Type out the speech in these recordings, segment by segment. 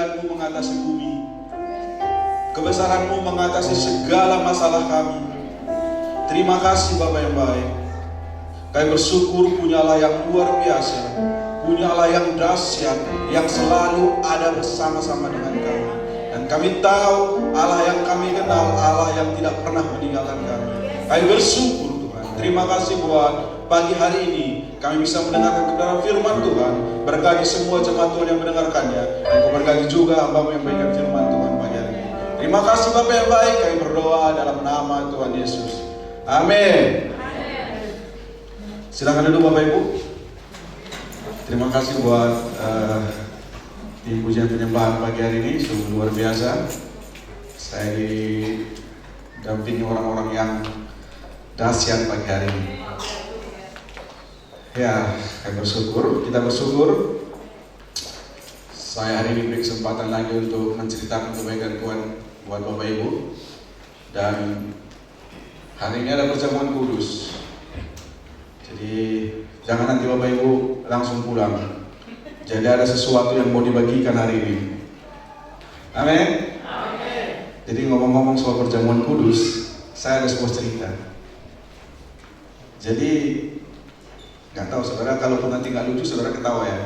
kerajaan-Mu mengatasi bumi. Kebesaran-Mu mengatasi segala masalah kami. Terima kasih Bapa yang baik. Kami bersyukur punya Allah yang luar biasa, punya Allah yang dahsyat, yang selalu ada bersama-sama dengan kami. Dan kami tahu Allah yang kami kenal, Allah yang tidak pernah meninggalkan kami. Kami bersyukur Tuhan. Terima kasih buat pagi hari ini kami bisa mendengarkan kebenaran firman Tuhan. Berkati semua jemaat Tuhan yang mendengarkannya, dan Kau berkati juga hamba yang memberikan firman Tuhan pagi hari ini. Terima kasih Bapa yang baik. Kami berdoa dalam nama Tuhan Yesus. Amin. Silakan duduk Bapak Ibu. Terima kasih buat tim pujian penyembahan pagi hari ini, sungguh luar biasa. Saya didampingi orang-orang yang dahsyat pagi hari ini. Ya, kita bersyukur. Saya hari ini beri kesempatan lagi untuk menceritakan kebaikan Tuhan buat Bapak Ibu. Dan hari ini ada perjamuan kudus. Jadi jangan nanti Bapak Ibu langsung pulang. Jadi ada sesuatu yang mau dibagikan hari ini. Amin. Amin. Jadi ngomong-ngomong soal perjamuan kudus, saya ada sebuah cerita. Jadi nggak tahu saudara, kalaupun nanti nggak lucu saudara ketawa ya.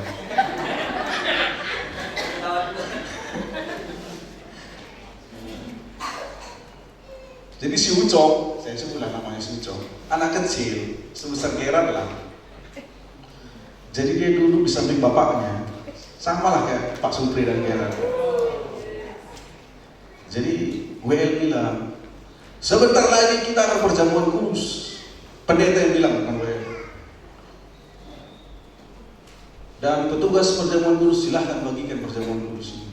Jadi si Ucok, saya sebutlah namanya si Ucok, anak kecil, sebesar Gerard lah. Jadi dia dulu di samping bapaknya, sama lah kayak Pak Supri dan Gerard. Jadi WL bilang, sebentar lagi kita akan perjamuan kudus. Pendeta yang bilang bukan WL. Dan petugas perjamuan kudus, silahkan bagikan perjamuan kudus ini.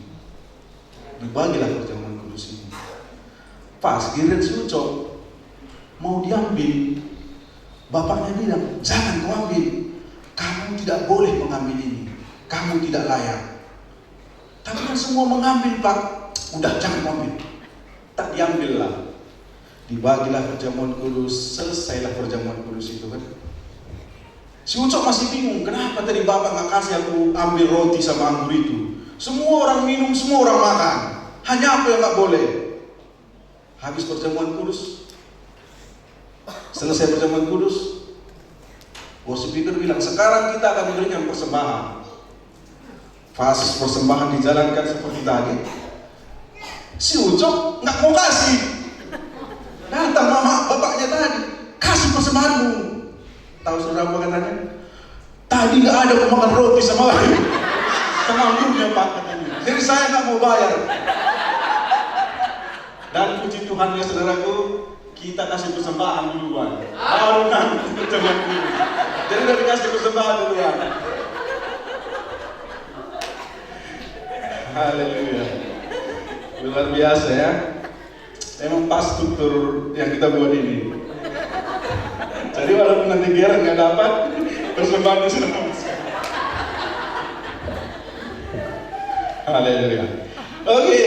Dibagilah perjamuan kudus ini. Pas Giren Sucok mau diambil, bapaknya bilang, jangan kau ambil, kamu tidak boleh mengambil ini, kamu tidak layak. Tapi kan semua mengambil Pak, udah jangan ambil. Tak diambil lah. Dibagilah perjamuan kudus, selesailah perjamuan kudus itu kan. Si Ucok masih bingung, kenapa tadi bapak nggak kasih aku ambil roti sama anggur itu. Semua orang minum, semua orang makan, hanya aku yang nggak boleh. Habis perjamuan kudus, selesai perjamuan kudus, bos speaker bilang, sekarang kita akan memberikan persembahan. Pas persembahan dijalankan seperti tadi, si Ucok nggak mau kasih. Datang mama bapaknya tadi, kasih persembahanmu. Tahu saudara apa katanya? Tadi nggak ada aku makan roti sama anggurnya Pak katanya. Jadi saya nggak mau bayar. Dan puji Tuhan ya saudaraku, kita kasih persembahan duluan. Baru nanti perjamuan kudus. Jadi udah dikasih persembahan duluan. Haleluya. Luar biasa ya. Memang pas struktur yang kita buat ini. Jadi walaupun nanti Gerard nggak dapat, persembahannya sudah masuk. Haleluya. Oke.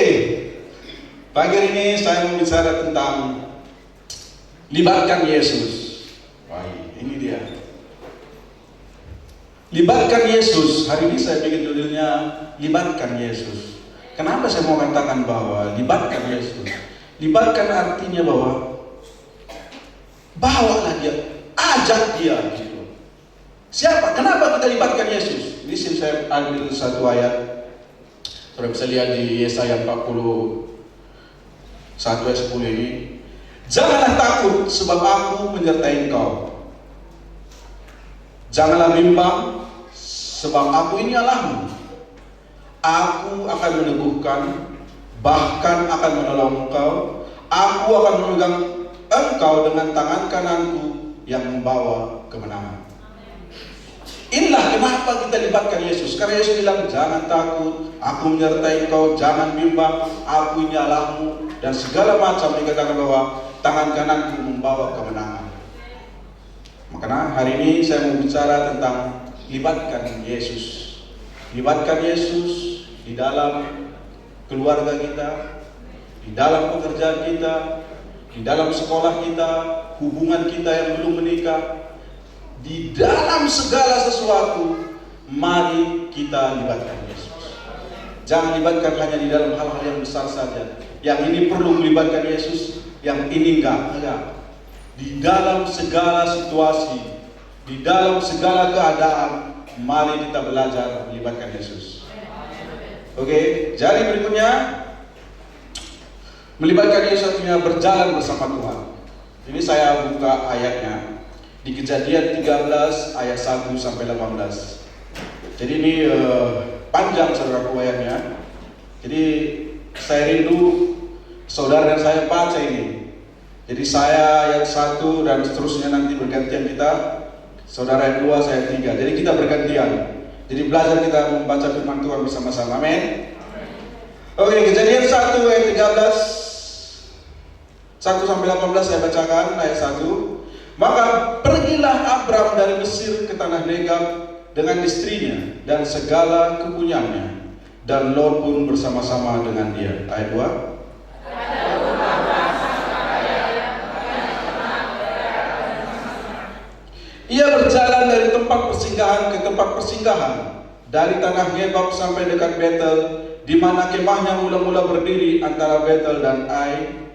Pagi ini saya mau bicara tentang libatkan Yesus. Wah, ini dia. Libatkan Yesus. Hari ini saya bikin judulnya libatkan Yesus. Kenapa saya mau katakan bahwa libatkan Yesus? Libatkan artinya bahwa bawalah dia, ajak dia gitu. Siapa? Kenapa kita libatkan Yesus? Di sini saya ambil satu ayat. Saudara bisa lihat di Yesaya 40 1 ayat 10 ini. Janganlah takut sebab aku menyertai engkau. Janganlah bimbang sebab aku ini Allahmu. Aku akan meneguhkan, bahkan akan menolong engkau. Aku akan memegang engkau dengan tangan kananku yang membawa kemenangan. Inilah kenapa kita libatkan Yesus. Karena Yesus bilang, jangan takut, aku menyertai engkau, jangan bimbang, aku ini Allahmu. Dan segala macam dikatakan bahwa tangan kananku membawa kemenangan. Makanya hari ini saya mau bicara tentang libatkan Yesus. Libatkan Yesus di dalam keluarga kita, di dalam pekerjaan kita, di dalam sekolah kita, hubungan kita yang belum menikah. Di dalam segala sesuatu, mari kita libatkan Yesus. Jangan libatkan hanya di dalam hal-hal yang besar saja. Yang ini perlu melibatkan Yesus, yang ini enggak. Di dalam segala situasi, di dalam segala keadaan, mari kita belajar melibatkan Yesus. Oke, jadi berikutnya melibatkan Yesus artinya berjalan bersama Tuhan. Ini saya buka ayatnya di Kejadian 13 ayat 1 sampai 18. Jadi ini panjang saudara ayatnya. Jadi saya rindu saudara dan saya baca ini. Jadi saya ayat 1 dan seterusnya nanti bergantian kita. Saudara ayat 2, saya ayat 3. Jadi kita bergantian. Jadi belajar kita membaca firman Tuhan bersama-sama. Amin. Oke, Kejadian 1 ayat 13 1 sampai 18 saya bacakan ayat 1. Maka pergilah Abram dari Mesir ke tanah Negeb dengan istrinya dan segala kepunyaannya, dan Lot pun bersama-sama dengan dia. Ayat 2. Ia berjalan dari tempat persinggahan ke tempat persinggahan, dari tanah Negeb sampai dekat Betel, di mana kemahnya mula-mula berdiri antara Betel dan Ai.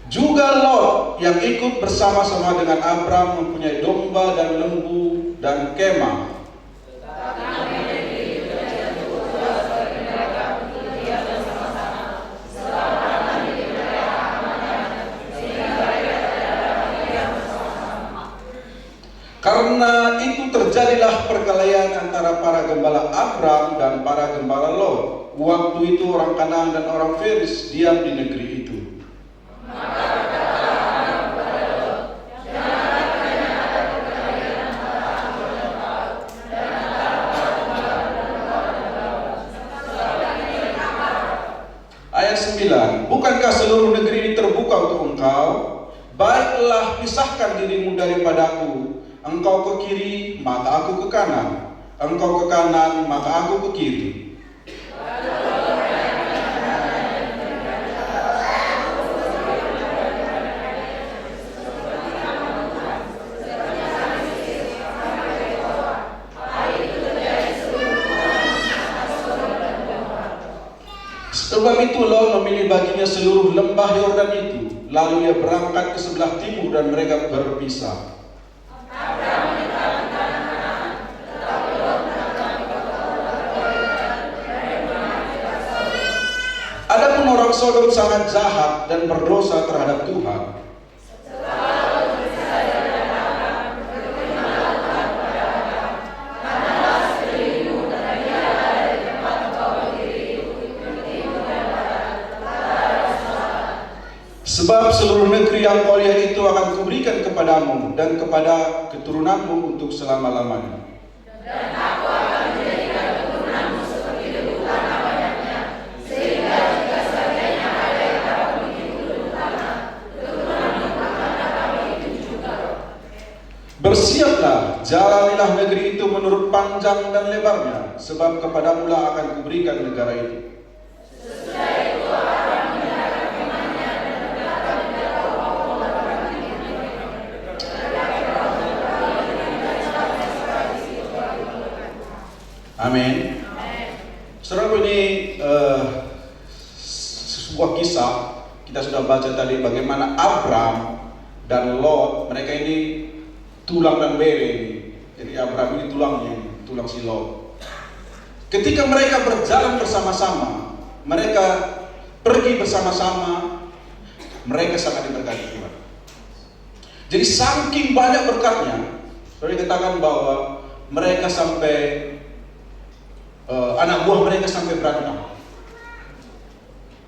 Juga Lot yang ikut bersama-sama dengan Abram mempunyai domba dan lembu dan kemah. Karena itu terjadilah perkelahian antara para gembala Abram dan para gembala Lot. Waktu itu orang Kanaan dan orang Feris diam di negeri itu. Ayat 9. Bukankah seluruh negeri ini terbuka untuk engkau? Baiklah, pisahkan dirimu daripadaku. Engkau ke kiri, maka aku ke kanan. Engkau ke kanan, maka aku ke kiri. Sebab itu Lot memilih baginya seluruh lembah Yordan itu. Lalu ia berangkat ke sebelah timur dan mereka berpisah. Adapun orang Sodom sangat jahat dan berdosa terhadap Tuhan. Sebab seluruh negeri yang kau lihat itu akan kuberikan kepadamu dan kepada keturunanmu untuk selama-lamanya. Dan aku akan menjadikan keturunanmu seperti debu tanah banyaknya, sehingga jika sebagainya ada yang dapat begitu debu tanah, keturunanmu akan dapat begitu juga. Bersiaplah, jalanilah negeri itu menurut panjang dan lebarnya, sebab kepadamulah akan kuberikan negara itu. Amin. Saudara, ini sebuah kisah. Kita sudah baca tadi bagaimana Abram dan Lot, mereka ini tulang dan bere. Jadi Abram ini tulangnya, tulang si Lot. Ketika mereka berjalan bersama-sama, mereka pergi bersama-sama, mereka sangat diberkati Tuhan. Jadi saking banyak berkatnya, saya katakan bahwa mereka sampai anak buah mereka sampai berantem.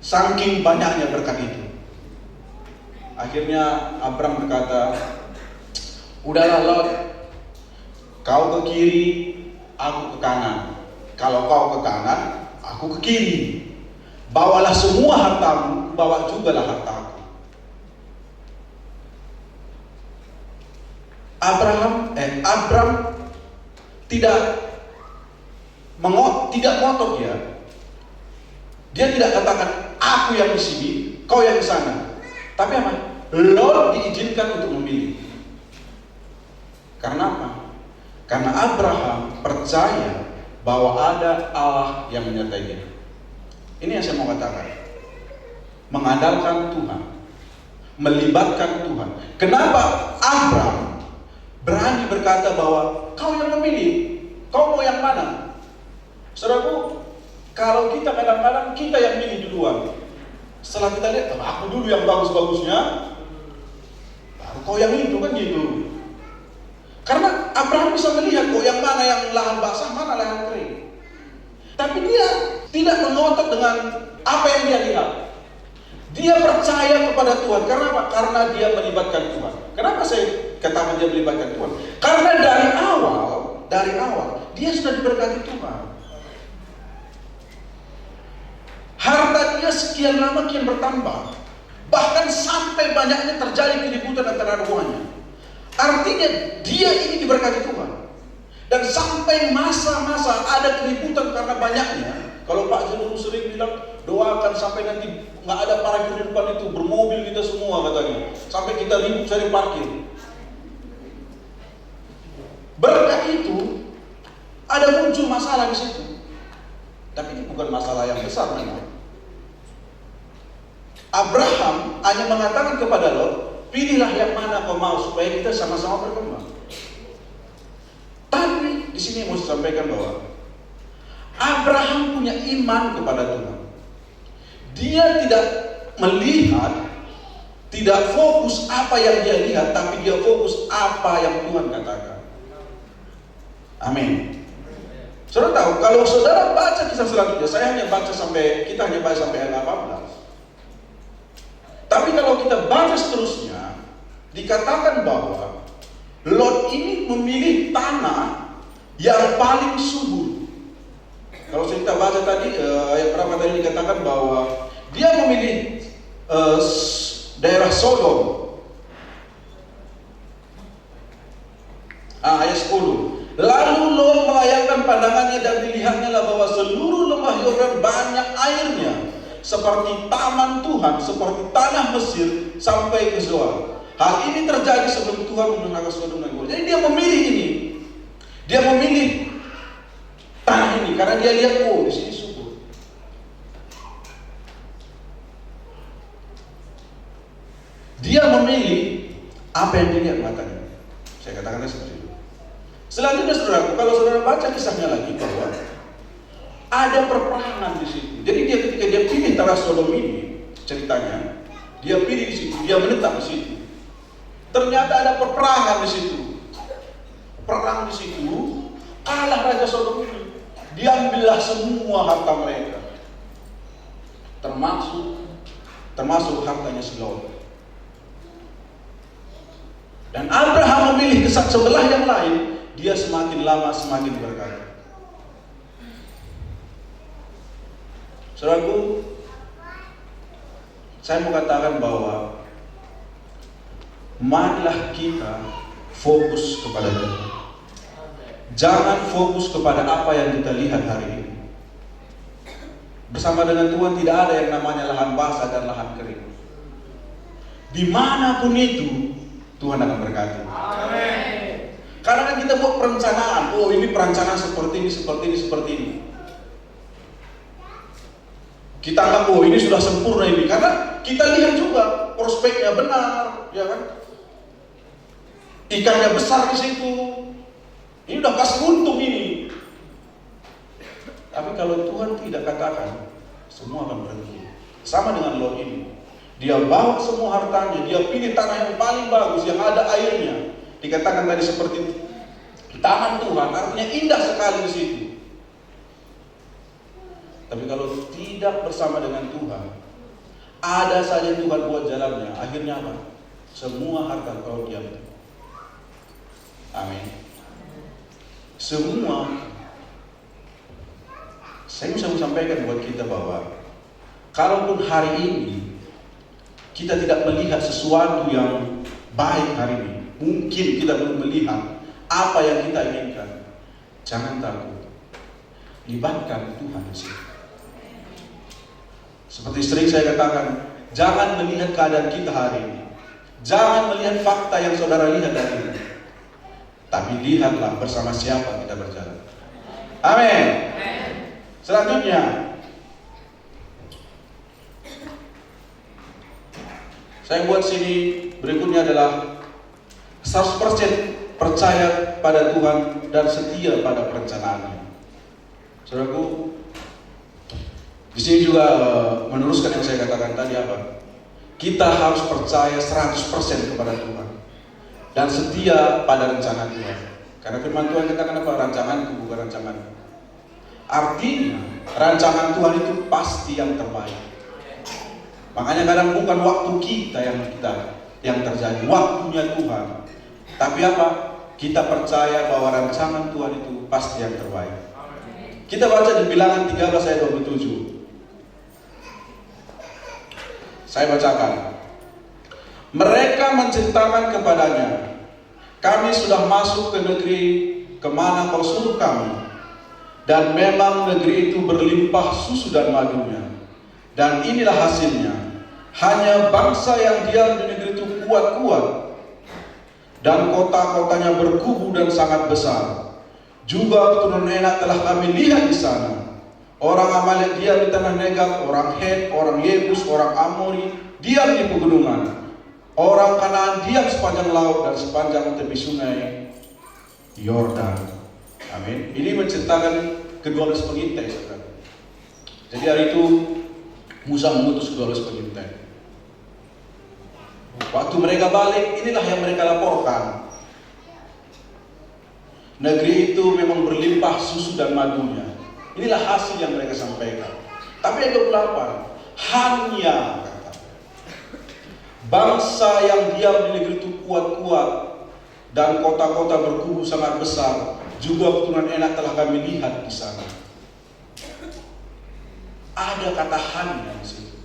Saking banyaknya berkat itu. Akhirnya Abram berkata, udahlah Lot, kau ke kiri, aku ke kanan. Kalau kau ke kanan, aku ke kiri. Bawalah semua hartamu, bawa jugalah hartaku. Abram tidak ngotot ya. Dia tidak katakan aku yang di sini, kau yang di sana. Tapi apa? Lot diizinkan untuk memilih. Karena apa? Karena Abraham percaya bahwa ada Allah yang menyertai dia. Ini yang saya mau katakan. Mengandalkan Tuhan, melibatkan Tuhan. Kenapa Abraham berani berkata bahwa kau yang memilih, kau mau yang mana? Saudaraku, kalau kita kadang-kadang kita yang milih duluan. Setelah kita lihat, aku dulu yang bagus-bagusnya, baru kau yang itu, kan gitu. Karena Abraham bisa melihat kok yang mana yang lahan basah, mana lahan kering. Tapi dia tidak mengotot dengan apa yang dia lihat. Dia percaya kepada Tuhan. Karena apa? Karena dia melibatkan Tuhan. Kenapa saya katakan dia melibatkan Tuhan? Karena dari awal dia sudah diberkati Tuhan. Harta dia sekian lama kian bertambah. Bahkan sampai banyaknya terjadi keributan antara anak-anaknya. Artinya dia ini diberkati Tuhan. Dan sampai masa-masa ada keributan karena banyaknya. Kalau Pak Juru sering bilang, doakan sampai nanti nggak ada parkir di depan itu, bermobil kita semua katanya. Sampai kita ribut cari parkir. Berkat itu ada muncul masalah di situ. Tapi ini bukan masalah yang besar memang. Abraham hanya mengatakan kepada Lot, pilihlah yang mana kau mau supaya kita sama-sama berkembang. Tapi di sini mau saya sampaikan bahwa Abraham punya iman kepada Tuhan. Dia tidak melihat, tidak fokus apa yang dia lihat, tapi dia fokus apa yang Tuhan katakan. Amin. Saudara tahu, kalau saudara baca kisah selanjutnya, kita hanya baca sampai ayat 18. Tapi kalau kita baca seterusnya, dikatakan bahwa Lot ini memilih tanah yang paling subur. Kalau kita baca tadi, ayat berapa tadi dikatakan bahwa dia memilih daerah Sodom. Ayat 10. Lalu Lot melayangkan pandangannya dan dilihatnya bahwa seluruh lembah Yordan banyak airnya, seperti taman Tuhan, seperti tanah Mesir sampai ke Zoar. Hal ini terjadi sebelum Tuhan membinasakan Sodom dan Gomora. Jadi dia memilih ini. Dia memilih tanah ini karena dia lihat, oh di sini subur. Dia memilih apa yang dilihat matanya. Saya katakan seperti itu. Selanjutnya saudaraku, kalau saudara baca kisahnya lagi bahwa ada perperangan di situ. Jadi dia ketika dia pilih tanah Sodom ini, ceritanya, dia pilih di situ, dia menetap di situ. Ternyata ada peperangan di situ. Perang di situ, kalah Raja Sodom ini. Diambillah semua harta mereka, termasuk hartanya si Lot. Dan Abraham memilih ke sebelah yang lain. Dia semakin lama semakin berkata. Saudaraku, saya mau katakan bahwa marilah kita fokus kepada Tuhan. Jangan fokus kepada apa yang kita lihat hari ini. Bersama dengan Tuhan tidak ada yang namanya lahan basah dan lahan kering. Dimanapun itu, Tuhan akan berkati. Amin. Karena kan kita buat perencanaan. Oh, ini perencanaan seperti ini, seperti ini, seperti ini. Kita anggap, oh ini sudah sempurna ini. Karena kita lihat juga prospeknya benar, ya kan? Ikannya besar di situ. Ini udah kasih untung ini. Tapi kalau Tuhan tidak katakan, semua akan berhenti. Sama dengan Lot ini. Dia bawa semua hartanya, dia pilih tanah yang paling bagus, yang ada airnya. Dikatakan tadi seperti taman Tuhan, artinya indah sekali di situ. Tapi kalau tidak bersama dengan Tuhan, ada saja Tuhan buat jalannya, akhirnya apa? Semua harta kau diam. Amin. Semua. Saya bisa sampaikan buat kita bahwa kalaupun hari ini kita tidak melihat sesuatu yang baik hari ini, mungkin kita belum melihat apa yang kita inginkan, jangan takut. Libatkan Tuhan di situ. Seperti sering saya katakan, jangan melihat keadaan kita hari ini. Jangan melihat fakta yang saudara lihat hari ini. tapi lihatlah bersama siapa kita berjalan. Amin. Selanjutnya, saya buat sini berikutnya adalah 100% percaya pada Tuhan dan setia pada perencanaannya. Saudaraku, di sini juga meneruskan yang saya katakan tadi apa? Kita harus percaya 100% kepada Tuhan dan setia pada rencana Tuhan. Karena firman Tuhan katakan apa? Rancanganku bukan rancangan. Artinya rancangan Tuhan itu pasti yang terbaik. Makanya kadang bukan waktu kita yang terjadi, waktunya Tuhan. Tapi apa? Kita percaya bahwa rancangan Tuhan itu pasti yang terbaik. Kita baca di Bilangan 13 ayat 27. Saya bacakan. Mereka menceritakan kepadanya, kami sudah masuk ke negeri kemana kau suruh kami, dan memang negeri itu berlimpah susu dan madunya. Dan inilah hasilnya, hanya bangsa yang diam di negeri itu kuat-kuat, dan kota-kotanya berkubu dan sangat besar. Juga keturunan Enak telah kami lihat di sana. Orang Amalek diam di tanah Negab, orang Het, orang Yebus, orang Amori diam di pegunungan. Orang Kanaan diam sepanjang laut dan sepanjang tepi sungai Yordan. Amin. Ini menceritakan ke-12 pengintai, saudara. Jadi hari itu Musa mengutus ke-12 pengintai. Waktu mereka balik, inilah yang mereka laporkan. Negeri itu memang berlimpah susu dan madunya. Inilah hasil yang mereka sampaikan. Tapi yang 28, hanya kata, bangsa yang diam di negeri itu kuat-kuat dan kota-kota berkubu sangat besar. Juga keturunan Enak telah kami lihat di sana. Ada kata hanya di situ.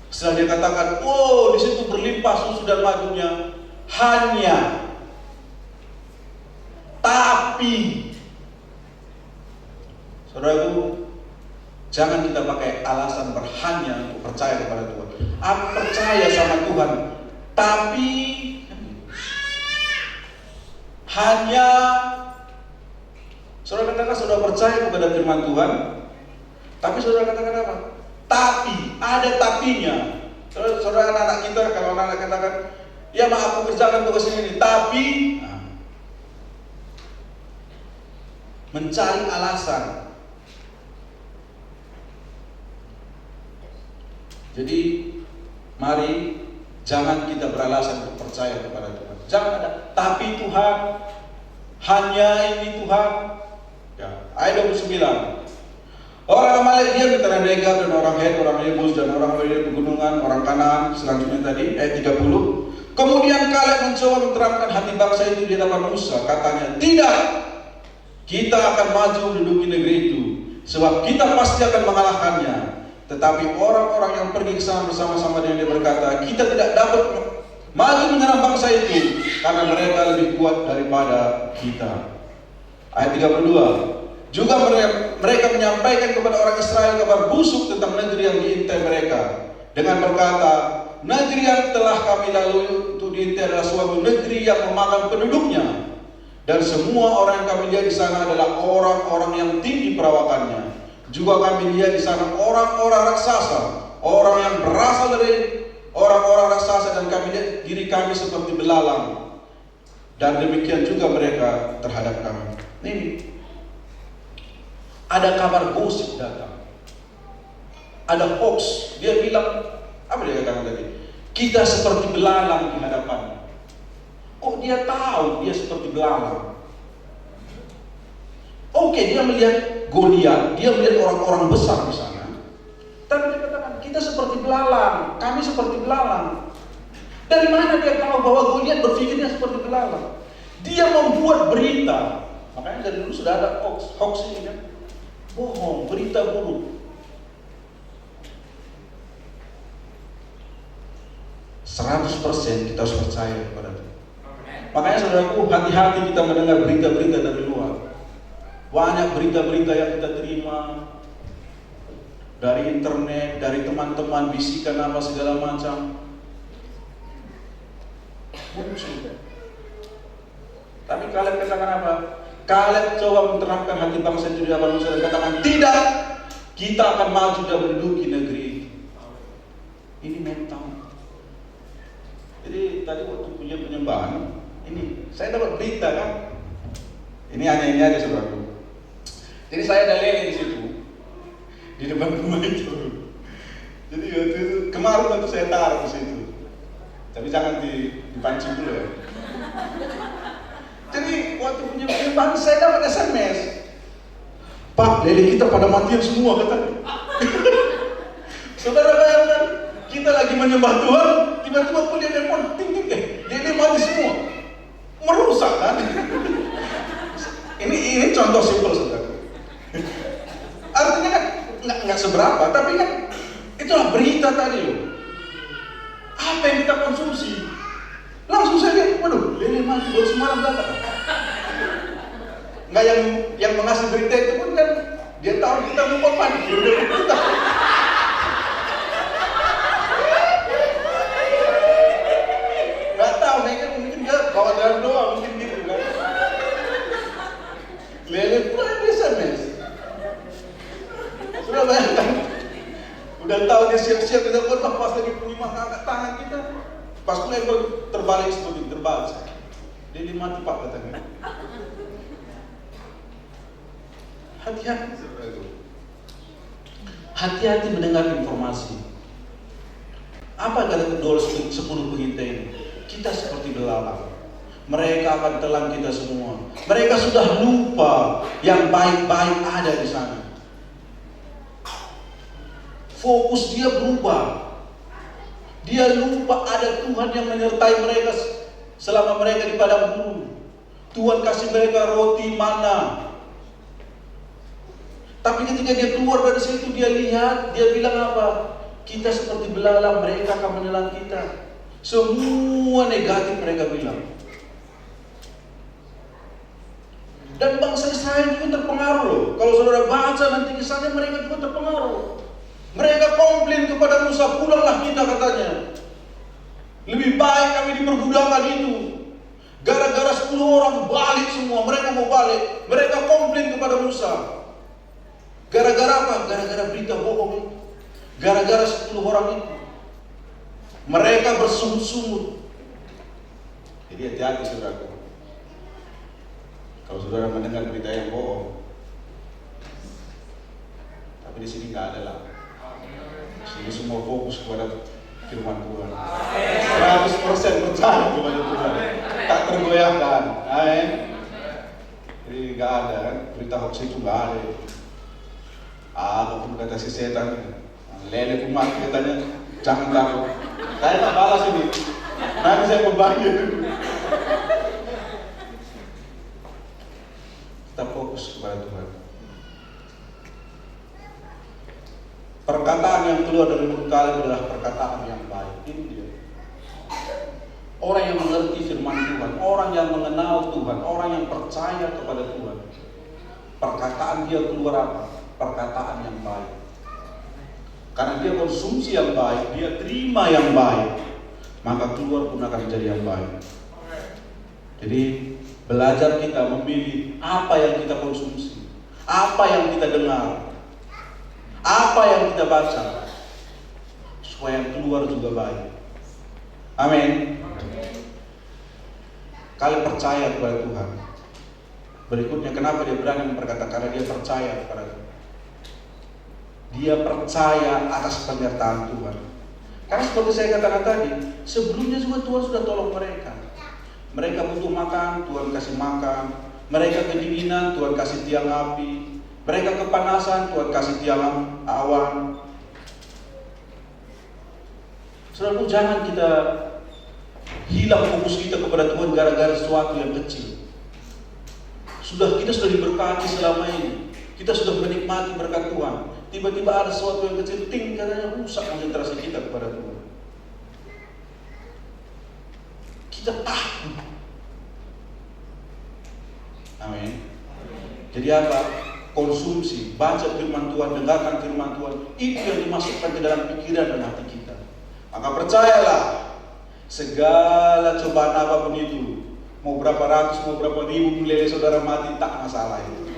Setelah dia katakan, oh di situ berlimpah susu dan madunya, hanya, tapi, saudaraku, jangan kita pakai alasan berhanya untuk percaya kepada Tuhan. Aku percaya sama Tuhan, tapi hanya, saudara katakan saudara percaya kepada firman Tuhan, tapi saudara katakan apa? Tapi, ada tapinya. Saudara anak-anak kita, kalau anak-anak katakan, ya aku kerjakan tugas ini, tapi mencari alasan. Jadi mari jangan kita beralasan untuk percaya kepada Tuhan. Jangan ada tapi Tuhan, hanya ini Tuhan. Ya, ayat 29. Orang Amalek diam di tanah Negab, dan orang Het, orang Yebus, dan orang dari pegunungan, orang Kanaan. Selanjutnya tadi ayat 30. Kemudian Kaleb mencoba menerapkan hati bangsa itu di hadapan Musa. Katanya, tidak, kita akan maju menduduki negeri itu, sebab kita pasti akan mengalahkannya. Tetapi orang-orang yang pergi ke sana bersama-sama dengan dia berkata, kita tidak dapat maju menyerang bangsa itu, karena mereka lebih kuat daripada kita. Ayat 32. Juga mereka menyampaikan kepada orang Israel kabar busuk tentang negeri yang diintai mereka, dengan berkata, negeri yang telah kami lalui untuk diintai adalah suatu negeri yang memakan penduduknya, dan semua orang yang kami lihat di sana adalah orang-orang yang tinggi perawakannya. Juga kami lihat di sana orang-orang raksasa, orang yang berasal dari orang-orang raksasa, dan kami lihat diri kami seperti belalang, dan demikian juga mereka terhadap kami. Ini ada kabar gosip datang, ada hoax. Dia bilang, apa dia katakan tadi? Kita seperti belalang di hadapannya. Kok dia tahu dia seperti belalang? Oke, dia melihat Goliat, dia melihat orang-orang besar di sana. Tapi dia katakan, kita seperti belalang, kami seperti belalang. Dari mana dia tahu bahwa Goliat berpikirnya seperti belalang? Dia membuat berita. Makanya dari dulu sudah ada hoax ini kan. Bohong, berita buruk. 100% kita harus percaya kepada Tuhan. Makanya saudaraku, hati-hati kita mendengar berita-berita dari luar. Banyak berita-berita yang kita terima dari internet, dari teman-teman, bisikan apa segala macam. Tapi Kaleb katakan apa? Kaleb coba menerapkan hati bangsa itu di hadapan Musa dan katakan, tidak, kita akan maju dan menduduki negeri itu. Ini mental. Jadi tadi waktu punya penyembahan, ini saya dapat berita kan. Ini hanya ini aja saudaraku. Jadi saya ada lele di situ, di depan rumah itu. Jadi waktu itu kemarin waktu saya taruh di situ. Tapi jangan dipancing dulu ya. Jadi waktu punya penyembahan saya dapat SMS. Pak, lele kita pada mati semua katanya. Saudara bayangkan, kita lagi menyembah Tuhan, tiba-tiba punya telepon, ting ting lele mati semua. Merusak kan? Ini contoh simpel saudara. Artinya kan nggak seberapa, tapi kan itulah berita tadi loh. Apa yang kita konsumsi? Langsung saya lihat, waduh, lele mati baru semalam datang. Nggak yang mengasih berita itu pun kan dia tahu kita mau panik, dia udah berita. Nggak tahu, mereka mungkin dia bawa dalam doa, mungkin gitu kan. Lele pula bisa mes. Sudah bayangkan, udah tahu dia siap-siap kita pun pas lagi punya angkat tangan kita. Pas mulai terbalik seperti terbalik. Dia mati Pak katanya. Hati-hati saudara itu. Hati-hati mendengar informasi. Apa kata 10 pengintai ini? Kita seperti belalang. Mereka akan telan kita semua. Mereka sudah lupa yang baik-baik ada di sana. Fokus dia berubah. Dia lupa ada Tuhan yang menyertai mereka selama mereka di padang gurun. Tuhan kasih mereka roti mana. Tapi ketika dia keluar dari situ, dia lihat, dia bilang apa? Kita seperti belalang, mereka akan menelan kita. Semua negatif mereka bilang. Dan bangsa Israel juga terpengaruh loh. Kalau saudara baca nanti kisahnya, mereka juga terpengaruh. Mereka komplain kepada Musa, pulanglah kita katanya. Lebih baik kami di perbudakan itu. Gara-gara 10 orang balik semua, mereka mau balik. Mereka komplain kepada Musa. Gara-gara apa? Gara-gara berita bohong itu. Gara-gara 10 orang itu. Mereka bersungut-sungut. Jadi hati-hati saudaraku. Kalau saudara mendengar berita yang bohong, tapi di sini nggak ada lah. Jadi semua fokus kepada firman Tuhan. 100% percaya kepada Tuhan. Tak tergoyahkan. Amin. Jadi nggak ada kan, berita hoax itu nggak ada. Apapun kata si setan, lele pun mati katanya, jangan takut. Saya tak balas ini. Nanti saya berbagi. Kita fokus kepada Tuhan. Perkataan yang keluar dari mulut kalian adalah perkataan yang baik. Ini dia. Orang yang mengerti firman Tuhan, orang yang mengenal Tuhan, orang yang percaya kepada Tuhan. Perkataan dia keluar apa? Perkataan yang baik. Karena dia konsumsi yang baik, dia terima yang baik, maka keluar pun akan menjadi yang baik. Jadi belajar kita memilih apa yang kita konsumsi, apa yang kita dengar, apa yang kita baca, supaya yang keluar juga baik. Amin. Kalian percaya kepada Tuhan. Berikutnya, kenapa dia berani berkata? Karena dia percaya kepada Tuhan. Dia percaya atas penyertaan Tuhan. Karena seperti saya katakan tadi, sebelumnya juga Tuhan sudah tolong mereka. Mereka butuh makan, Tuhan kasih makan. Mereka kedinginan, Tuhan kasih tiang api. Mereka kepanasan, Tuhan kasih tiang awan. Saudara, jangan kita hilang fokus kita kepada Tuhan gara-gara sesuatu yang kecil. Kita sudah diberkati selama ini. Kita sudah menikmati berkat Tuhan. Tiba-tiba ada sesuatu yang kecil, ting, katanya rusak konsentrasi kita kepada Tuhan. Kita takut. Amin. Jadi apa? Konsumsi, baca firman Tuhan, dengarkan firman Tuhan, itu yang dimasukkan ke dalam pikiran dan hati kita. Maka percayalah, segala cobaan apapun itu Mau berapa ratus, mau berapa ribu melele saudara mati, tak masalah itu.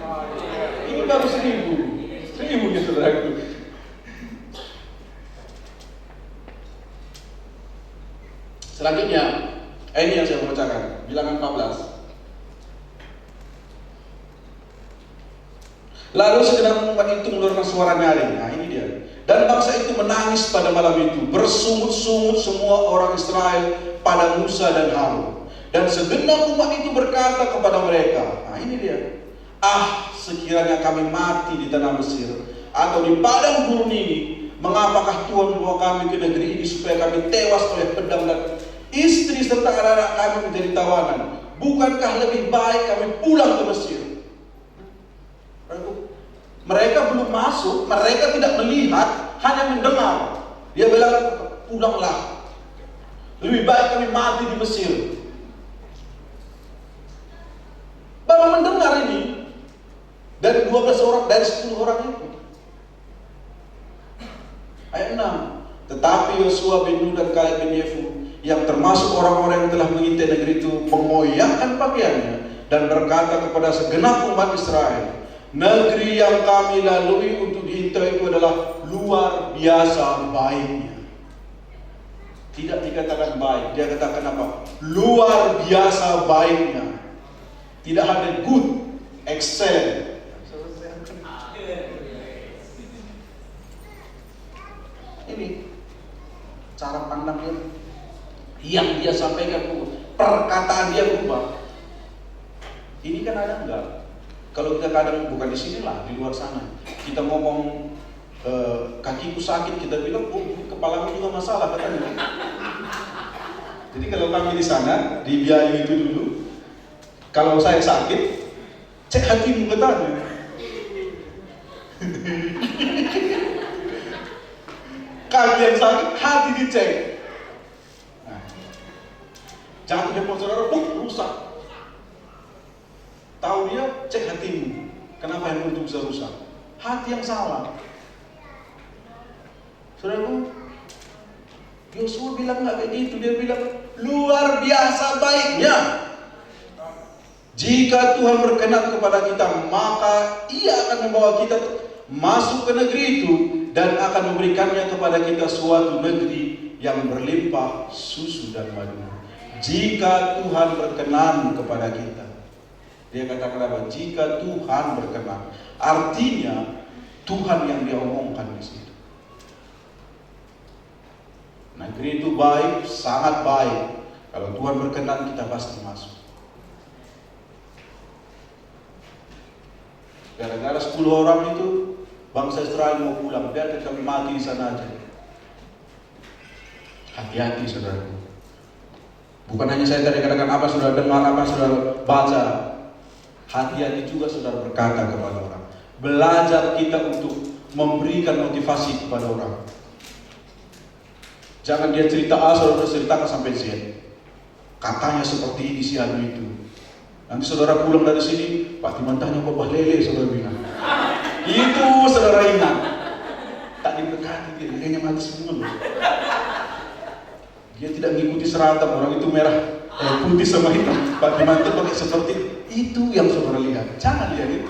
Ini baru 1000. 1000 ya saudaraku. Selanjutnya, ini yang saya mau bacakan, Bilangan 14. Lalu segenap umat itu mengeluarkan suara nyaring. Nah ini dia. Dan bangsa itu menangis pada malam itu, bersungut-sungut semua orang Israel pada Musa dan Harun. Dan segenap umat itu berkata kepada mereka, nah ini dia, sekiranya kami mati di tanah Mesir atau di padang gurun ini, mengapakah Tuhan membawa kami ke negeri ini supaya kami tewas oleh pedang dan istri serta anak-anak kami menjadi tawanan? Bukankah lebih baik kami pulang ke Mesir? Mereka belum masuk, mereka tidak melihat, hanya mendengar. Dia bilang, pulanglah. Lebih baik kami mati di Mesir. Baru mendengar ini. Dari 12 orang, dari 10 orang itu. Ayat 6. Tetapi Yosua bin Nun dan Kaleb bin Yefune, yang termasuk orang-orang yang telah mengintai negeri itu, mengoyakkan pakaiannya dan berkata kepada segenap umat Israel, negeri yang kami lalui untuk diintai itu adalah luar biasa baiknya. Tidak dikatakan baik, dia katakan apa? Luar biasa baiknya. Tidak ada good, excellent. Ini cara pandang dia. Yang dia sampaikan, perkataan dia berubah. Ini kan ada enggak? Kalau kita kadang bukan di sini lah, di luar sana, kita ngomong kakiku sakit, kita bilang, kepalamu juga masalah katanya. Jadi kalau kami di sana, di Biayu itu dulu, kalau saya sakit, cek hatimu katanya. Kaki yang sakit, hati dicek. Nah, jatuh depan saudara, rusak. Tahu dia, cek hatimu. Kenapa yang itu bisa rusak? Hati yang salah. Saudaraku, Yosua bilang nggak kayak gitu. Dia bilang luar biasa baiknya. Jika Tuhan berkenan kepada kita, maka Ia akan membawa kita masuk ke negeri itu dan akan memberikannya kepada kita suatu negeri yang berlimpah susu dan madu. Jika Tuhan berkenan kepada kita. Dia katakan apa? Jika Tuhan berkenan. Artinya Tuhan yang dia omongkan di situ. Negeri itu baik, sangat baik. Kalau Tuhan berkenan, kita pasti masuk. Gara-gara 10 orang itu, bangsa Israel mau pulang. Biar kami mati di sana aja. Hati-hati saudaraku. Bukan hanya saya tadi katakan apa saudara dengar, apa saudara baca. Hati-hati juga saudara berkata kepada orang. Belajar kita untuk memberikan motivasi kepada orang. Jangan dia cerita A, saudara ceritakan sampai Z. Katanya seperti ini si anu itu. Nanti saudara pulang dari sini, Pak Timantahnya kok lele, saudara bilang. Itu saudara ingat. Tak didekati dia, kayaknya mati semua loh. Dia tidak mengikuti seragam, orang itu merah, putih sama hitam. Pak Timantah pakai seperti itu yang saudara lihat. Jangan lihat itu.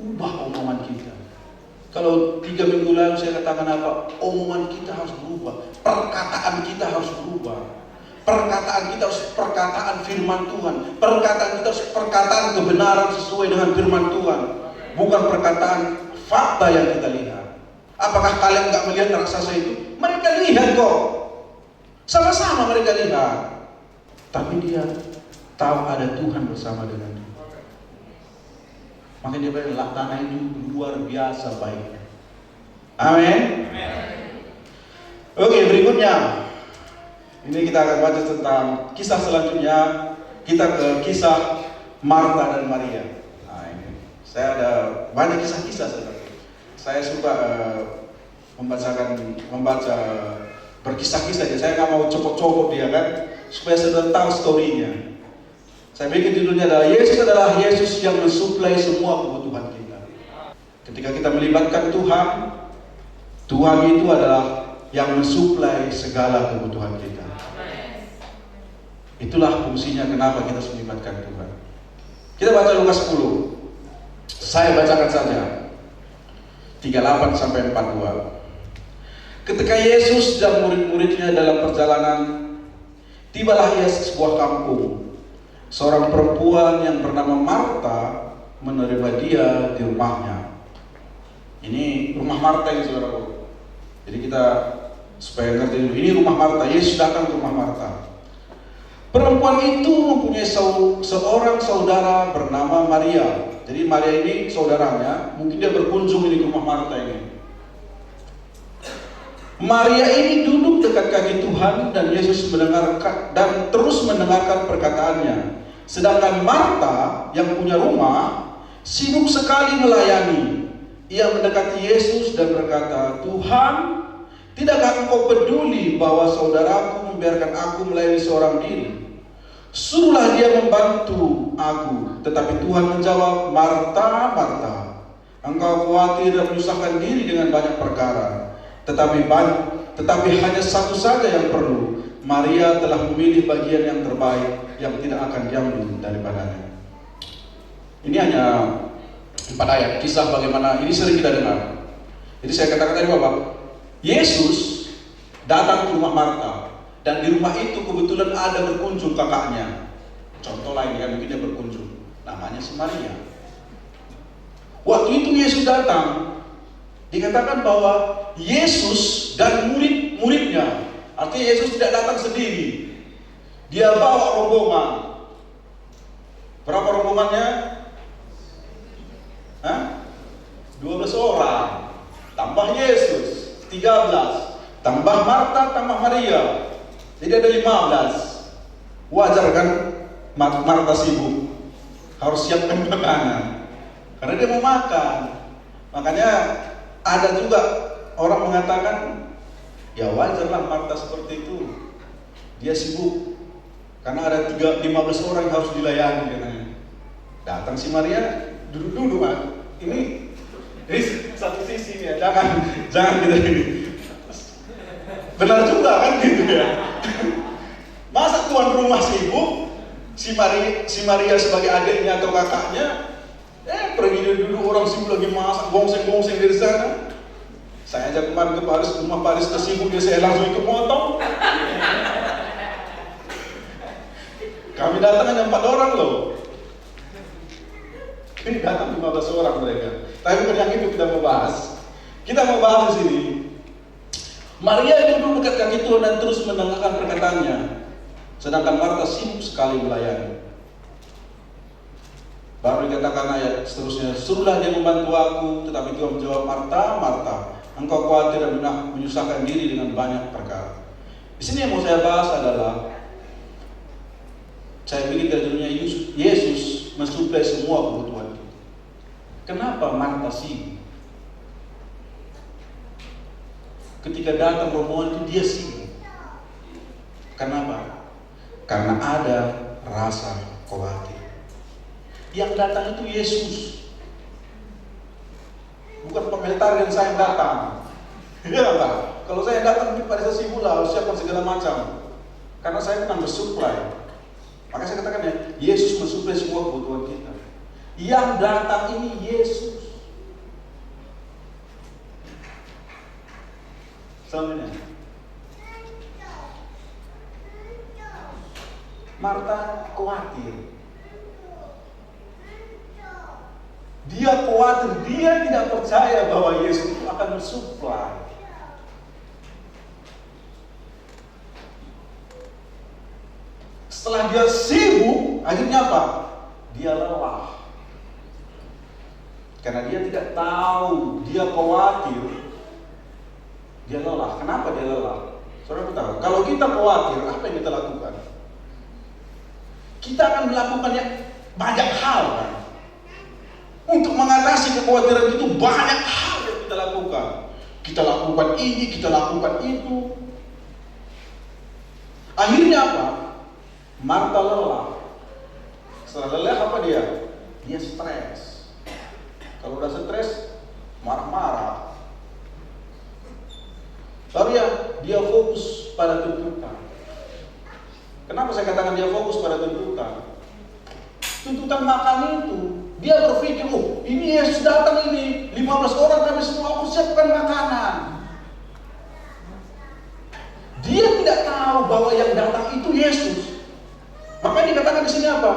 Ubah omongan kita. Kalau 3 minggu lalu saya katakan apa? Omongan kita harus berubah. Perkataan kita harus berubah. Perkataan kita harus perkataan firman Tuhan. Perkataan kita harus perkataan kebenaran sesuai dengan firman Tuhan. Bukan perkataan fakta yang kita lihat. Apakah kalian nggak melihat raksasa itu? Mereka lihat kok. Sama-sama mereka lihat. Tapi dia tahu ada Tuhan bersama dengan dia. Makanya dia bilang tanah itu luar biasa baiknya. Amin. Oke, berikutnya. Ini kita akan baca tentang kisah selanjutnya. Kita ke kisah Marta dan Maria. Nah, ini. Saya ada banyak kisah-kisah sebenarnya. Saya suka membaca berkisah-kisah aja. Saya nggak mau copot-copot dia kan, supaya saudara tahu story-nya. Saya bikin judulnya adalah Yesus yang mensuplai semua kebutuhan kita. Ketika kita melibatkan Tuhan, Tuhan itu adalah yang mensuplai segala kebutuhan kita. Itulah fungsinya kenapa kita melibatkan Tuhan. Kita baca Lukas 10. Saya bacakan saja 38 sampai 42. Ketika Yesus dan murid-muridnya dalam perjalanan, tibalah ia ke sebuah kampung. Seorang perempuan yang bernama Marta menerima dia di rumahnya. Ini rumah Marta ini, saudara. Jadi kita supaya ngerti dulu, ini rumah Marta. Yesus datang ke rumah Marta. Perempuan itu mempunyai seorang saudara bernama Maria. Jadi Maria ini saudaranya, mungkin dia berkunjung ini ke rumah Marta ini. Maria ini duduk dekat kaki Tuhan dan Yesus mendengarkan dan terus mendengarkan perkataannya. Sedangkan Marta yang punya rumah sibuk sekali melayani. Ia mendekati Yesus dan berkata, "Tuhan, tidakkah engkau peduli bahwa saudaraku membiarkan aku melayani seorang diri? Suruhlah dia membantu aku." Tetapi Tuhan menjawab, "Marta, Marta, engkau khawatir dan menyusahkan diri dengan banyak perkara. Tetapi hanya satu saja yang perlu. Maria telah memilih bagian yang terbaik yang tidak akan diambil daripadanya." Ini hanya 4 ayat kisah bagaimana ini sering kita dengar. Jadi saya katakan tadi Bapak, Yesus datang ke rumah Marta dan di rumah itu kebetulan ada berkunjung kakaknya. Contoh lain yang mungkin dia berkunjung, namanya si Maria. Waktu itu Yesus datang, dikatakan bahwa Yesus dan murid-muridnya, artinya Yesus tidak datang sendiri. Dia bawa rombongan. Berapa rombongannya? 12 orang. Tambah Yesus, 13. Tambah Marta, tambah Maria. Jadi ada 15. Wajar kan Marta sibuk. Harus siapkan makanan. Karena dia mau makan. Makanya ada juga orang mengatakan, ya wajarlah Marta seperti itu. Dia sibuk. Karena ada 15 orang yang harus dilayani katanya. Datang si Maria, duduk dulu Mas. Ini satu sisi ya, jangan kita ini. Benar juga kan gitu ya. Masa tuan rumah sibuk, si Maria sebagai adiknya atau kakaknya, pergi duduk orang sibuk lagi masak, gongseng-gongseng dari sana. Saya ajak kemarin ke Paris, rumah Paris tersibuk, dia saya langsung ikut motong. Kami datang hanya 4 orang loh. Ini datang 15 orang mereka. Tapi bukan yang itu kita mau bahas. Kita mau bahas di sini. Maria duduk dekat kaki Tuhan dan terus mendengarkan perkataannya. Sedangkan Marta sibuk sekali melayani. Baru dikatakan ayat seterusnya, "Suruhlah dia membantu aku." Tetapi Tuhan menjawab, "Marta, Marta, engkau khawatir dan menyusahkan diri dengan banyak perkara." Di sini yang mau saya bahas adalah, saya pikir judulnya Yesus mensuplai semua kebutuhan kita. Kenapa Marta sibuk? Ketika datang rombongan itu dia sibuk. Kenapa? Karena ada rasa khawatir. Yang datang itu Yesus, bukan pemeltar yang saya datang. Ya enggak? Kalau saya datang pada saya sibuk lah, harus siapkan segala macam. Karena saya bukan bersuplai. Maka saya katakan ya, Yesus mensuplai semua kebutuhan kita. Yang datang ini Yesus. Selanjutnya, Marta khawatir. Dia khawatir, dia tidak percaya bahwa Yesus itu akan mensuplai. Setelah dia sibuk, akhirnya apa? Dia lelah. Karena dia tidak tahu, dia khawatir, dia lelah. Kenapa dia lelah? Saudara tahu, kalau kita khawatir, apa yang kita lakukan? Kita akan melakukannya banyak hal kan? Untuk mengatasi kekhawatiran itu banyak hal yang kita lakukan. Kita lakukan ini, kita lakukan itu. Akhirnya apa? Marta lelah. Setelah lelah apa dia? Dia stres. Kalau udah stres, marah-marah. Lalu ya, dia fokus pada tuntutan. Kenapa saya katakan dia fokus pada tuntutan? Tuntutan makan itu, dia berpikir, oh ini Yesus datang ini, 15 orang kami semua aku siapkan makanan. Dia tidak tahu bahwa yang datang itu Yesus. Makanya dikatakan di sini apa?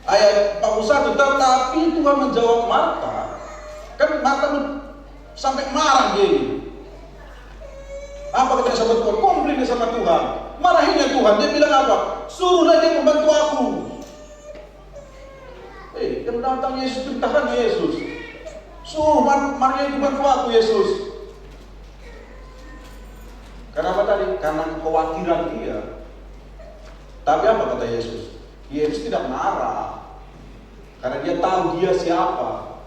Ayat 41, tetapi Tuhan menjawab Marta. Kan Marta sampai marah dia ini. Apa kata sahabat Tuhan? Komplain dia sama Tuhan. Marahinnya Tuhan. Dia bilang apa? Suruhlah dia membantu aku. Yang datang Yesus itu tahan Yesus. Suruh Maria itu bantu aku Yesus. Kenapa tadi? Karena kekhawatiran dia. Tapi apa kata Yesus? Yesus tidak marah. Karena dia tahu dia siapa.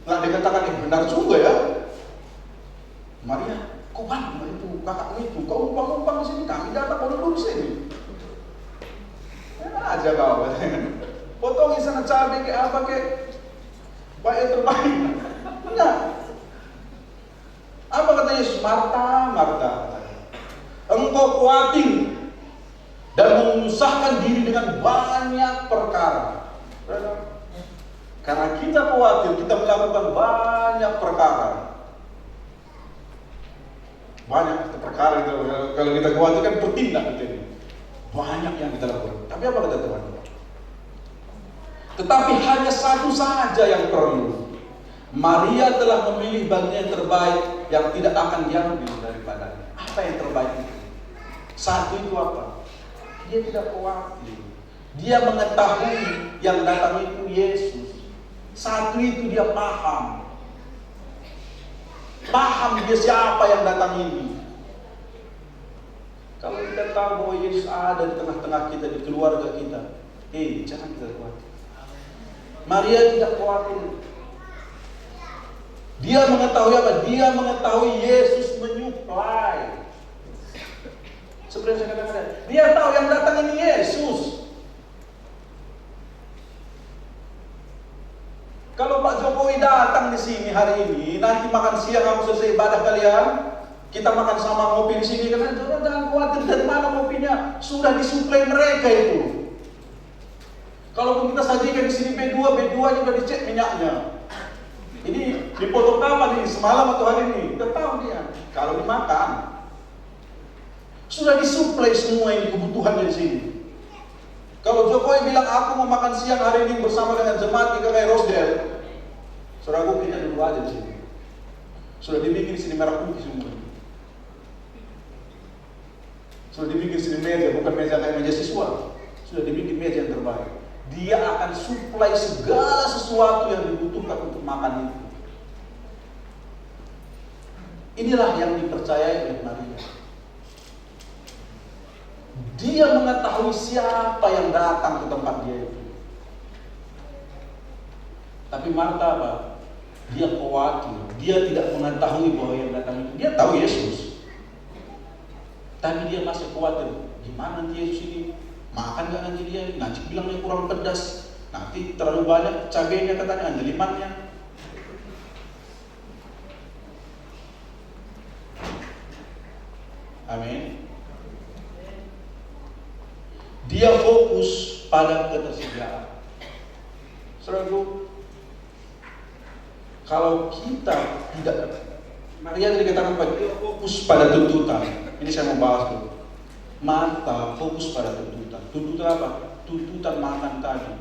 Nggak dikatakan benar juga ya. Maria, kau bantu itu kakakmu itu, kau numpang di sini, kami datang kau duduk di sini. Enak aja kau, potongin sana cabai kayak apa kayak baik terbaik. Enggak. Apa kata Yesus? Marta, Marta, engkau khawatir dan menyusahkan diri dengan banyak perkara. Karena kita khawatir, kita melakukan banyak perkara. Banyak perkara itu, kalau kita khawatir kan bertindak gitu ini. Banyak yang kita lakukan. Tapi apa kata Tuhan? Tetapi hanya satu saja yang perlu. Maria telah memilih bagian yang terbaik yang tidak akan diambil daripadanya. Apa yang terbaik itu? Satu itu apa? Dia tidak khawatir. Dia mengetahui yang datang itu Yesus. Satu itu dia paham. Paham dia siapa yang datang ini. Kalau kita tahu bahwa Yesus ada di tengah-tengah kita, di keluarga kita, jangan kita khawatir. Maria tidak khawatir. Dia mengetahui apa? Dia mengetahui Yesus menyuplai. Seperti yang saya katakan, dia tahu yang datang ini Yesus. Kalau Pak Jokowi datang di sini hari ini, nanti makan siang kamu selesai ibadah kalian, kita makan sama ngopi di sini, karena jangan khawatir dari mana ngopinya, sudah disuplai mereka itu. Kalau kita sajikan di sini B2 nya sudah dicek minyaknya. Ini dipotong kapan ini? Semalam atau hari ini? Udah tahu dia. Kalau dimakan, sudah disuplai semua ini kebutuhannya di sini. Kalau Jokowi bilang aku mau makan siang hari ini bersama dengan jemaat di KKI Rosdel, saudaraku kita dulu aja di sini. Sudah dibikin di sini merah putih semua. Sudah dibikin di sini meja, bukan meja kayak meja siswa. Sudah dibikin meja yang terbaik. Dia akan suplai segala sesuatu yang dibutuhkan untuk makan itu. Inilah yang dipercayai oleh Maria. Dia mengetahui siapa yang datang ke tempat dia itu. Tapi Marta apa? Dia khawatir. Dia tidak mengetahui bahwa yang datang itu. Dia tahu Yesus. Tapi dia masih khawatir. Gimana nanti Yesus ini? Makan gak nanti dia? Nanti bilangnya kurang pedas. Nanti terlalu banyak cabenya katanya, ada limannya. Amin. Dia fokus pada ketersediaan. Saudaraku, kalau kita tidak, Maria tadi katakan dia fokus pada tuntutan. Ini saya mau bahas dulu. Marta fokus pada tuntutan. Tuntutan apa? Tuntutan makan tadi.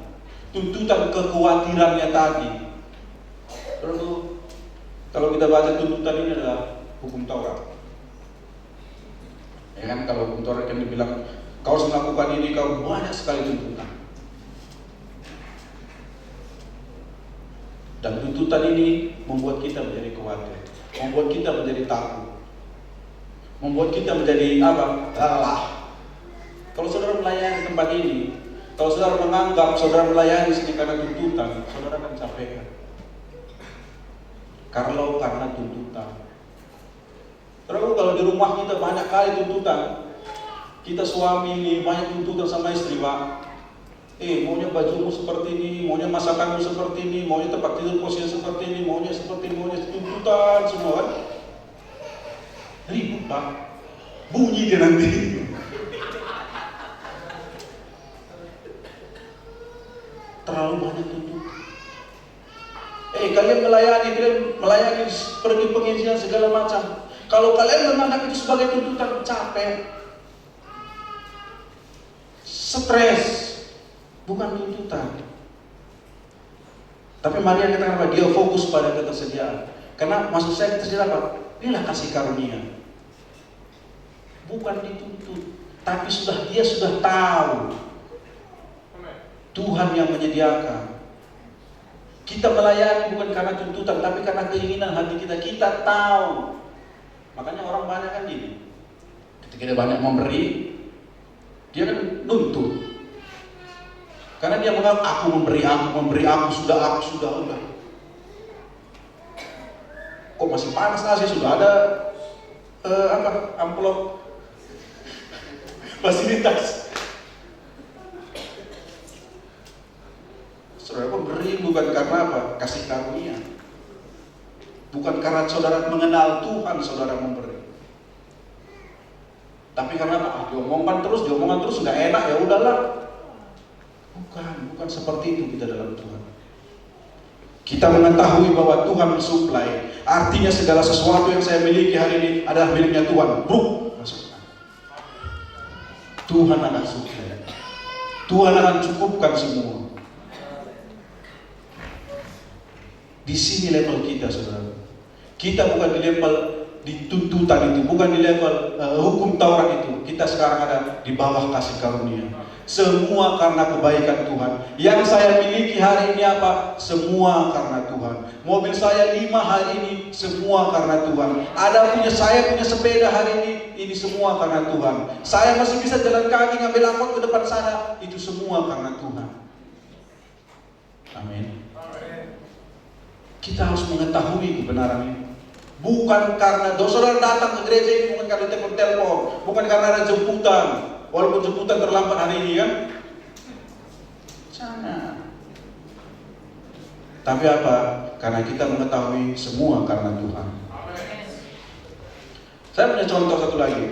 Tuntutan kekhawatirannya tadi. Saudaraku, kalau kita baca tuntutan ini adalah hukum Taurat. Ya kan, kalau hukum Taurat kan dibilang kau melakukan ini, kau banyak sekali tuntutan. Dan tuntutan ini membuat kita menjadi khawatir, membuat kita menjadi takut, membuat kita menjadi apa? Lelah. Kalau saudara melayani di tempat ini, kalau saudara menganggap saudara melayani di sini karena tuntutan, saudara akan capek. Karena tuntutan. Terus kalau di rumah kita banyak kali tuntutan. Kita suami ini banyak tuntutan sama istri, Pak. Maunya bajumu seperti ini, maunya masakanmu seperti ini, maunya tempat tidur posisi seperti ini, maunya seperti ini, maunya tuntutan semua kan? Pak. Bunyi dia nanti. Terlalu banyak tuntutan. Kalian melayani pergi pengajian segala macam. Kalau kalian memandang itu sebagai tuntutan, capek, stres, bukan tuntutan. Tapi Maria katakan apa? Dia fokus pada ketersediaan. Karena maksud saya ketersediaan apa? Inilah kasih karunia. Bukan dituntut, tapi dia sudah tahu Tuhan yang menyediakan. Kita melayani bukan karena tuntutan, tapi karena keinginan hati kita. Kita tahu. Makanya orang banyak kan gini. Ketika dia banyak memberi, dia kan nuntut. Karena dia menganggap aku memberi, aku sudah. Kok masih panas nasi? Sudah ada amplop fasilitas. Saudara memberi bukan karena apa? Kasih karunia. Bukan karena saudara mengenal Tuhan, saudara memberi. Tapi karena apa? Diomongkan terus sudah enak, ya udahlah. Bukan seperti itu kita dalam Tuhan. Kita mengetahui bahwa Tuhan mensuplai. Artinya segala sesuatu yang saya miliki hari ini adalah miliknya Tuhan. Masukkan. Tuhan akan suplai. Tuhan akan cukupkan semua. Di sini level kita, saudara. Kita bukan di level di tuntutan itu, bukan di level hukum Taurat itu. Kita sekarang ada di bawah kasih karunia. Semua karena kebaikan Tuhan. Yang saya miliki hari ini apa? Semua karena Tuhan. Mobil saya 5 hari ini, semua karena Tuhan. Saya punya sepeda hari ini semua karena Tuhan. Saya masih bisa jalan kaki ngambil angkot ke depan sana, itu semua karena Tuhan. Amin. Kita harus mengetahui kebenaran ini. Bukan karena saudara datang ke gereja ini bukan karena telepon, bukan karena ada jemputan. Walaupun jemputan terlambat hari ini kan. Jangan. Tapi apa? Karena kita mengetahui semua karena Tuhan. Saya punya contoh satu lagi.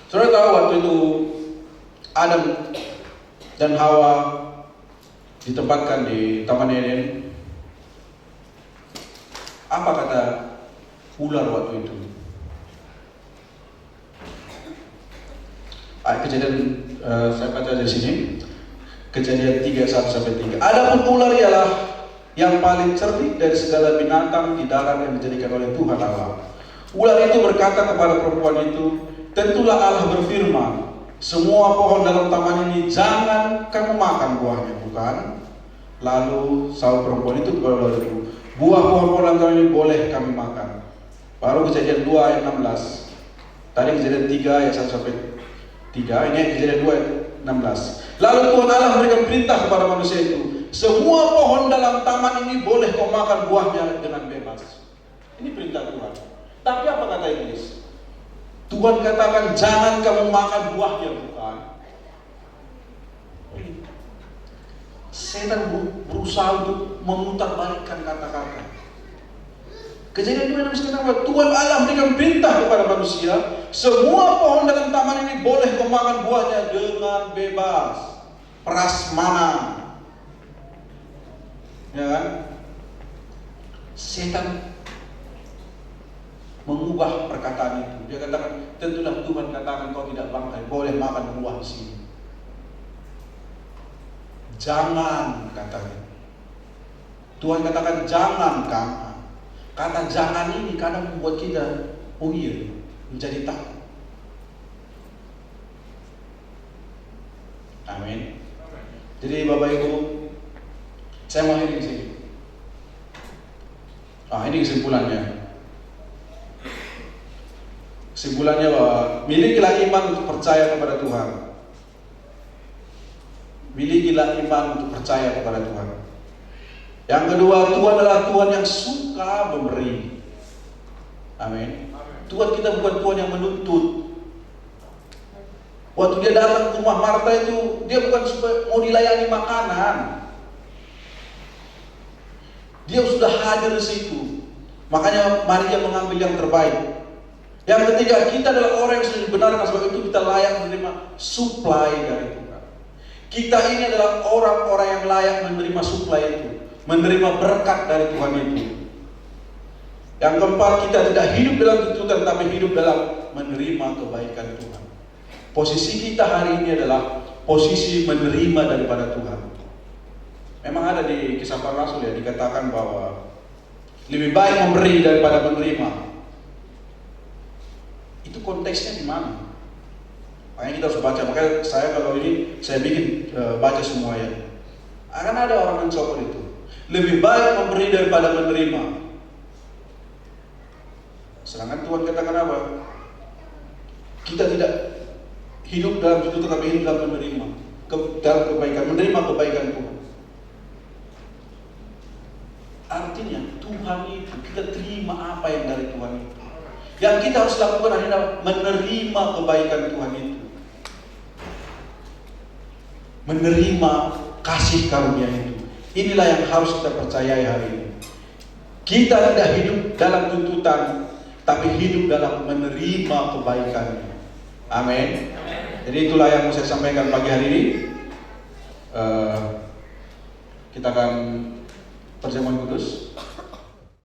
Saudara tahu waktu itu Adam dan Hawa ditempatkan di Taman Eden. Apa kata ular waktu itu? Kejadian saya baca dari sini. Kejadian 3:1-3. Adapun ular ialah yang paling cerdik dari segala binatang di darat yang dijadikan oleh Tuhan Allah. Ular itu berkata kepada perempuan itu, tentulah Allah berfirman, semua pohon dalam taman ini jangan kamu makan buahnya, bukan? Lalu sahut perempuan itu kepada ular itu, buah pohon dalam taman ini boleh kami makan. Baru Kejadian 2 ayat 16. Tadi Kejadian 3 ayat 1-3, ini Kejadian 2 ayat 16. Lalu Tuhan Allah memberikan perintah kepada manusia itu, semua pohon dalam taman ini boleh kau makan buahnya dengan bebas. Ini perintah Tuhan. Tapi apa kata iblis? Tuhan katakan jangan kamu makan buahnya, bukan? Setan berusaha untuk memutarbalikkan kata-kata. Kejadian 2 ayat 16 Tuhan Allah memberikan perintah kepada manusia, semua pohon dalam taman ini boleh kau makan buahnya dengan bebas. Prasmanan. Ya kan? Setan mengubah perkataan itu. Dia katakan, tentulah Tuhan katakan kau tidak bangkai, boleh makan buah di sini. Jangan, katanya. Tuhan katakan jangan kamu. Kata jangan ini kadang membuat kita menjadi takut. Amin. Jadi Bapak Ibu, saya mau akhiri di sini. Ini kesimpulannya. Kesimpulannya bahwa milikilah iman untuk percaya kepada Tuhan. Milikilah iman untuk percaya kepada Tuhan. Yang kedua, Tuhan adalah Tuhan yang suka memberi. Amin. Tuhan kita bukan Tuhan yang menuntut. Waktu dia datang ke rumah Marta itu, dia bukan mau dilayani makanan. Dia sudah hadir di situ. Makanya mari dia mengambil yang terbaik. Yang ketiga, kita adalah orang yang sudah dibenarkan, sebab itu kita layak menerima supply dari Tuhan. Kita ini adalah orang-orang yang layak menerima supply itu, menerima berkat dari Tuhan itu. Yang keempat, kita tidak hidup dalam tuntutan, tapi hidup dalam menerima kebaikan Tuhan. Posisi kita hari ini adalah posisi menerima daripada Tuhan. Memang ada di Kisah Para Rasul ya, dikatakan bahwa lebih baik memberi daripada menerima. Itu konteksnya di mana? Makanya kita harus baca. Makanya saya kalau ini saya bikin baca semua ya. Akan ada orang mencoba itu. Lebih baik memberi daripada menerima. Sedangkan Tuhan katakan apa? Kita tidak hidup dalam tuntutan, tapi hidup dalam menerima, dalam kebaikan, menerima kebaikan Tuhan. Artinya Tuhan itu kita terima apa yang dari Tuhan itu. Yang kita harus lakukan adalah menerima kebaikan Tuhan itu, menerima kasih karunia itu. Inilah yang harus kita percayai hari ini. Kita tidak hidup dalam tuntutan, tapi hidup dalam menerima kebaikannya. Amin. Jadi itulah yang mau saya sampaikan pagi hari ini. Kita akan perjamuan kudus.